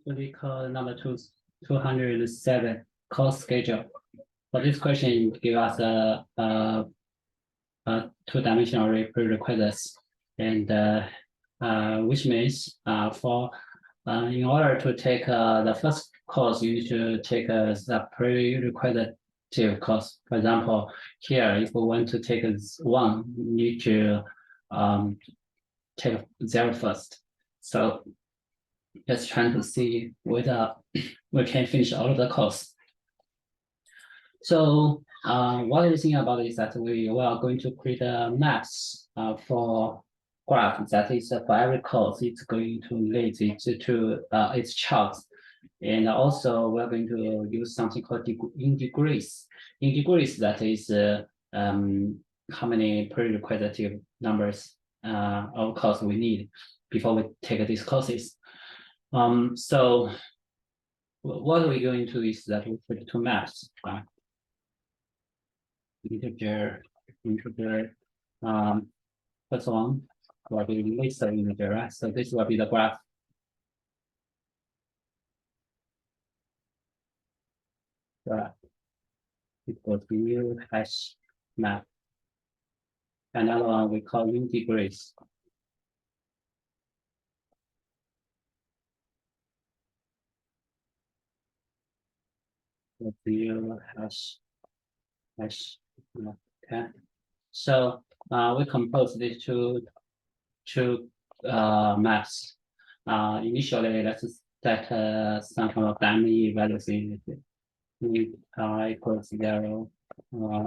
we call number 207 course schedule. For this question, give us a two-dimensional prerequisites, and which means for in order to take the first course, you need to take the prerequisite course. For example, here, if we want to take one, you need to take 0 first. So just trying to see whether we can finish all of the course. So what we think about is that we are going to create a maps for graph that is for every course, it's going to relate it to its charts. And also we're going to use something called in degrees. In degrees, that is how many prerequisite numbers of course we need before we take these courses. So what we're going to do is that we put two maps, right? Integer, first one will be list of integer, right? So this will be the graph. Equal to new hash map. Another one we call in degrees. New hash. Okay. So we compose these two maps. Initially, let's set some kind of dummy values in it. Equals 0,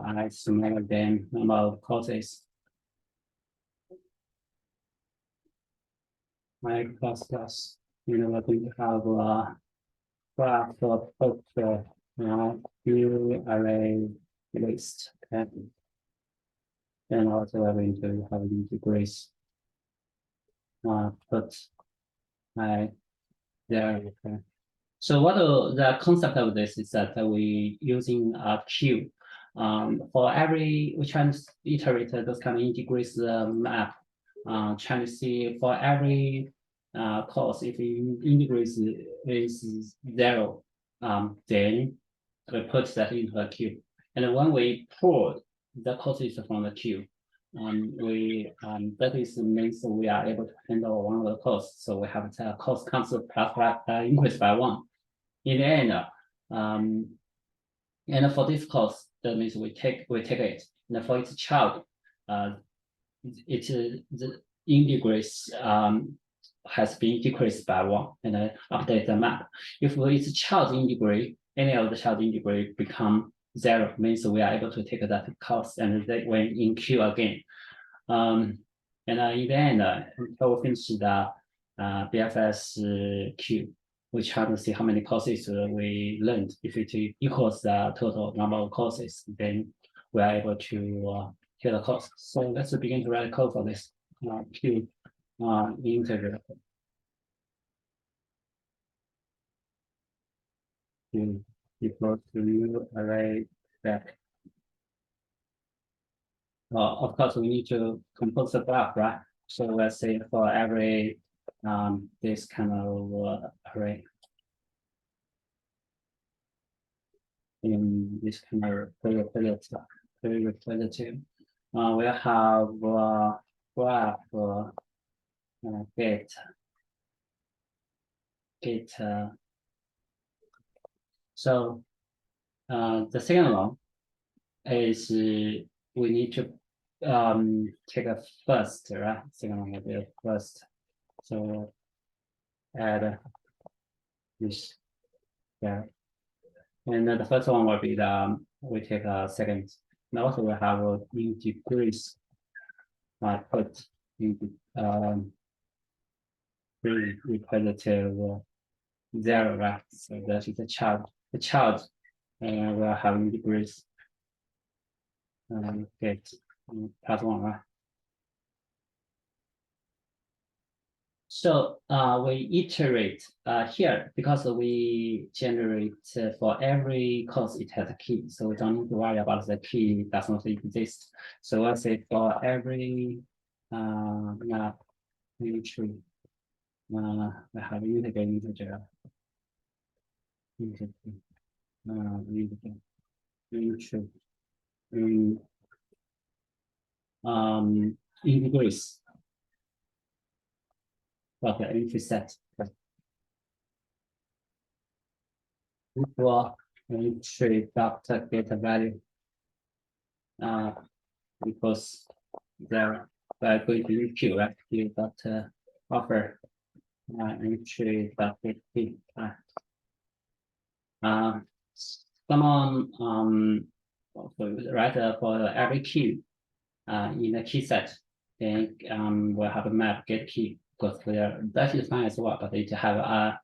I smaller than number of courses. My plus, we're going to have a graph for both new array list. Okay. And also we're going to have degrees. Put my there. Okay. So what the concept of this is that we using a queue. For every, we try to iterate those kind of integrates map, trying to see for every course, if integrates is 0, then we put that into a queue. And when we pull the courses from the queue, that is means we are able to handle one of the costs. So we have the cost comes plus increase by 1. In the end, and for this course, that means we take it. And for its child, the integrates has been decreased by 1, and update the map. If its child integrate, any of the child integrate become 0, means we are able to take that course and they went in queue again. And in the end, until we finish the BFS queue, we try to see how many courses we learned. If it equals the total number of courses, then we are able to get the course. So let's begin to write code for this queue integer. Equal to new array back. Of course, we need to compose the graph, right? So let's say for every this kind of array in this kind of prerequisite, we have graph get. So the second one is we need to take a first, right? Second one will be first. So add this there. And then the first one will be we take a second. And also we have in degrees put in prerequisitive 0, right? So that is the child. The child will have in degrees get plus 1, right? So we iterate here because we generate for every course it has a key, so we don't need to worry about the key does not exist. So let's say for every map entry, I have integer, integer, integer, integer, integer, integrates, okay, intersect, equal entry dot get value, equals there. We're going to use Q, right? Q dot offer entry dot get P. Someone right for every key in the key set, then we'll have a map get key goes there. That is fine as well, but it have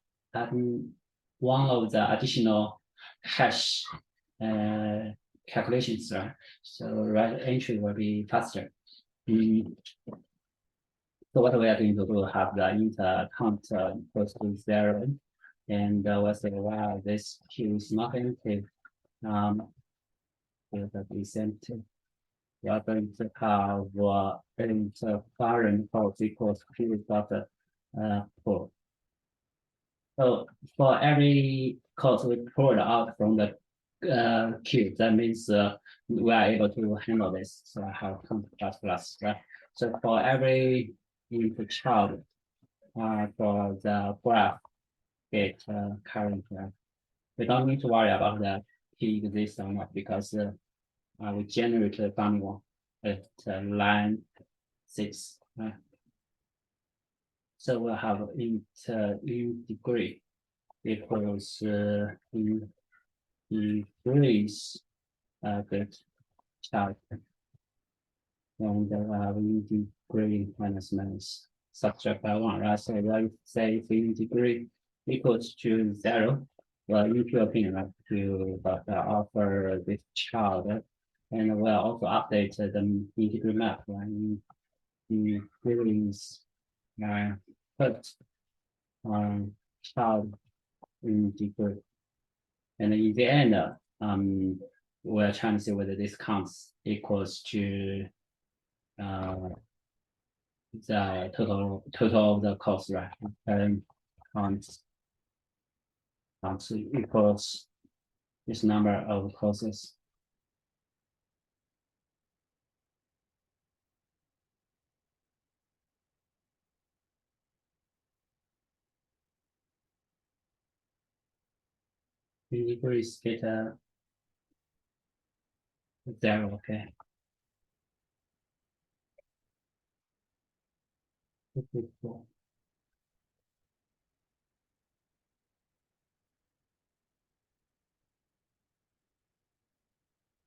one of the additional hash calculations, right? So right entry will be faster. So what we are going to do have the inter count equals to 0, and we'll say, wow, this queue is not empty. Will be empty. We are going to have interference pulse equals q dot pull. So for every code we pulled out from the queue, that means we are able to handle this. So I have count plus, right? So for every input child for the graph get current, we don't need to worry about that key exists or not because we generate the funny one at line 6. So we'll have in degree equals in degrees good child, and in degree minus subtract by 1, right? So let's say if in degree equals to 0, well, in your opinion, right, to offer this child, and we'll also update the integrity map, right? In degrees put child in degree, and in the end, we're trying to see whether this counts equals to the total of the cost, right? And counts equals this number of courses. Degrees get 0, okay.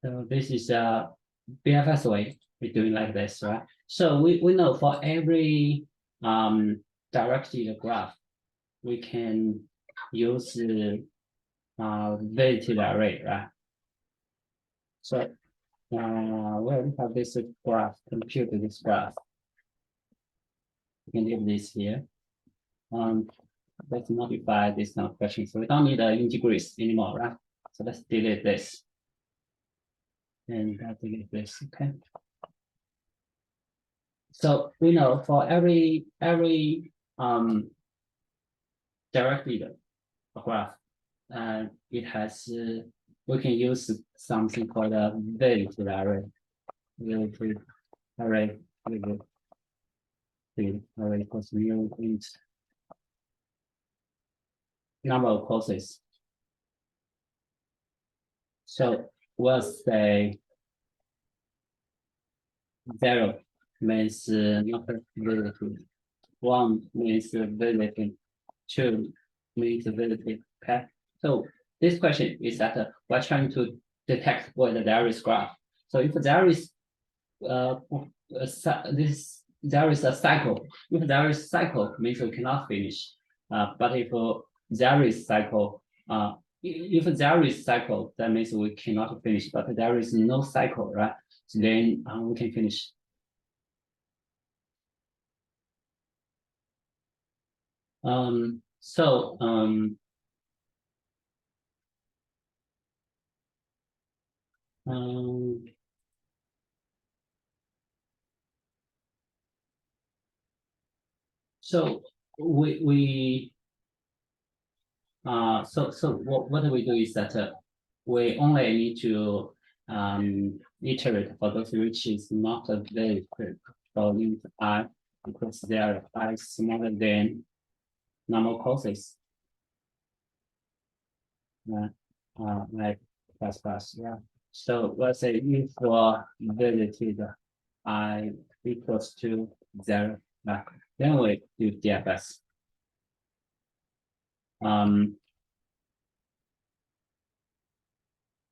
So this is a BFS way we're doing like this, right? So we know for every directed graph, we can use weighted array, right? So we have this graph, compute this graph. We can leave this here. Let's modify this kind of question. So we don't need integers anymore, right? So let's delete this. And delete this, okay? So we know for every directed graph, it has we can use something called a weighted array. Weighted array, array equals mu int number of courses. So we'll say 0 means not validity, 1 means validity, 2 means validity. Okay. So this question is that we're trying to detect whether there is graph. So if there is there is a cycle. If there is cycle, means we cannot finish. But if there is cycle, if there is cycle, that means we cannot finish. But there is no cycle, right? So then we can finish. So so what we do is that we only need to iterate for those which is not very quick. So int I equals 0, I smaller than normal courses. Like plus, yeah. So let's say if visited I equals to 0, then we do DFS.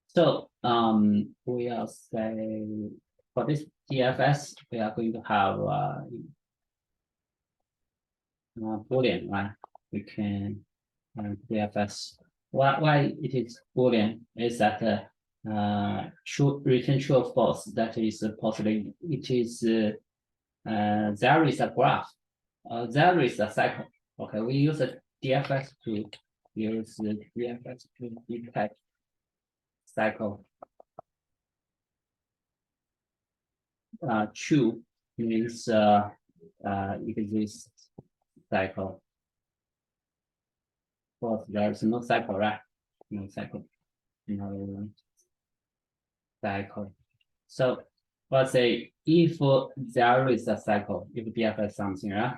So we are say for this DFS, we are going to have Boolean, right? We can DFS. Why it is Boolean is that true, return true or false. That is possibly it is there is a graph, there is a cycle. Okay, we use a DFS to use the DFS to detect cycle. True means it exists cycle. False, there is no cycle, right? No cycle. No cycle. So let's say if there is a cycle, if DFS something, right?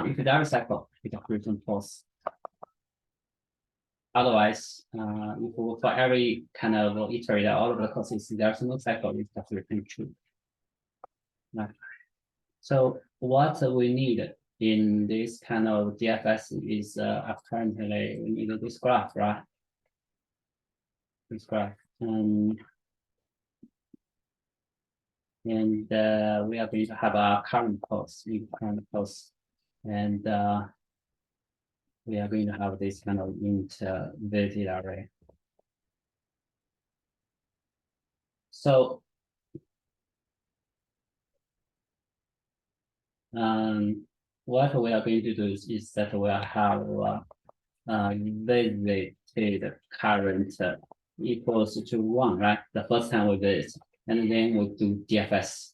If there is a cycle, it return false. Otherwise, if for every kind of iterator, all of the courses, there's no cycle, it just return true. Right. So what we need in this kind of DFS is apparently we need this graph, right? This graph. And we are going to have a current post, and we are going to have this kind of inverted array. So what we are going to do is that we have visited current equals to 1, right? The first time we visit, and then we do DFS.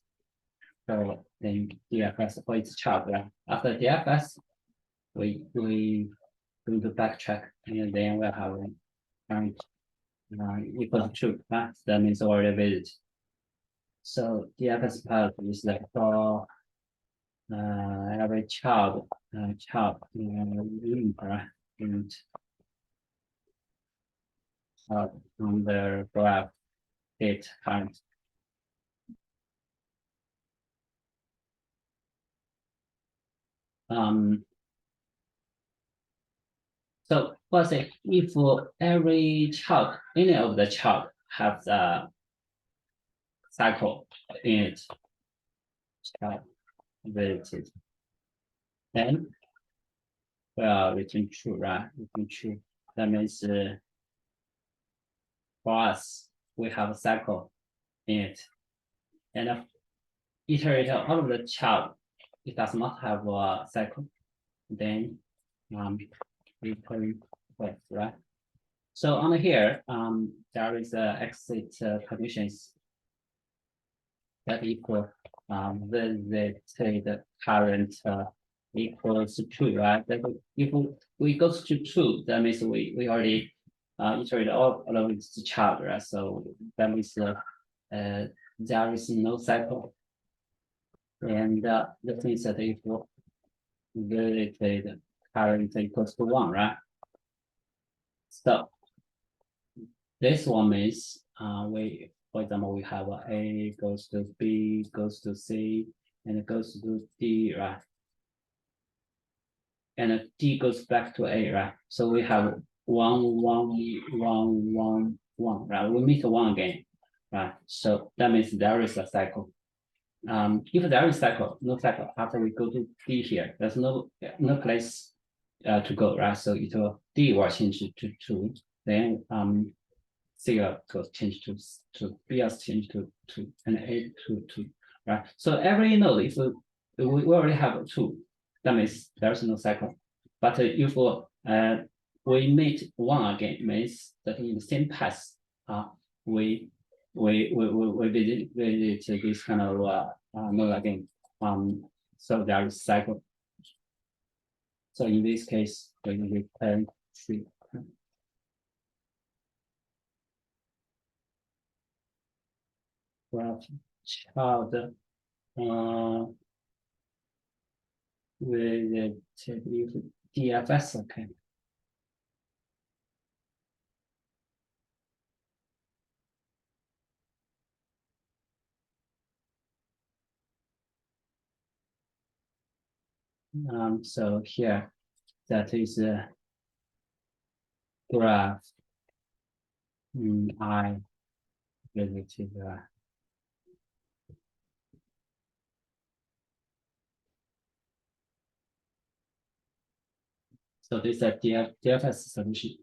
So then DFS for its child, right? After DFS, we going to backtrack, and then we'll have current equals to 2, right? That means already visit. So DFS part is like for every child right? And on the graph it current. So let's say if every child, any of the child have the cycle in it, child visited, then we are return true, right? Return true. That means for us, we have a cycle in it. And iterator all of the child, it does not have a cycle, then return false, right? So on here, there is exit conditions that equal the current equals to 2, right? That if we goes to 2, that means we already iterate all of the child, right? So that means there is no cycle. And the thing is that if the current equals to 1, right? So this one means for example, we have A goes to B, goes to C, and it goes to D, right? And D goes back to A, right? So we have 1, 1, 1, 1, 1, right? We meet 1 again, right? So that means there is a cycle. If there is no cycle after we go to D here, there's no place to go, right? So it will D will change to 2, then C will change to B will change to 2, and A to 2, right? So every node, if we already have 2, that means there's no cycle. But if we meet 1 again, means that in the same path, we visit this kind of node again. So there is cycle. So in this case, we return 3. Graph child with DFS, okay. So here, that is a graph I related. So this is a DFS solution.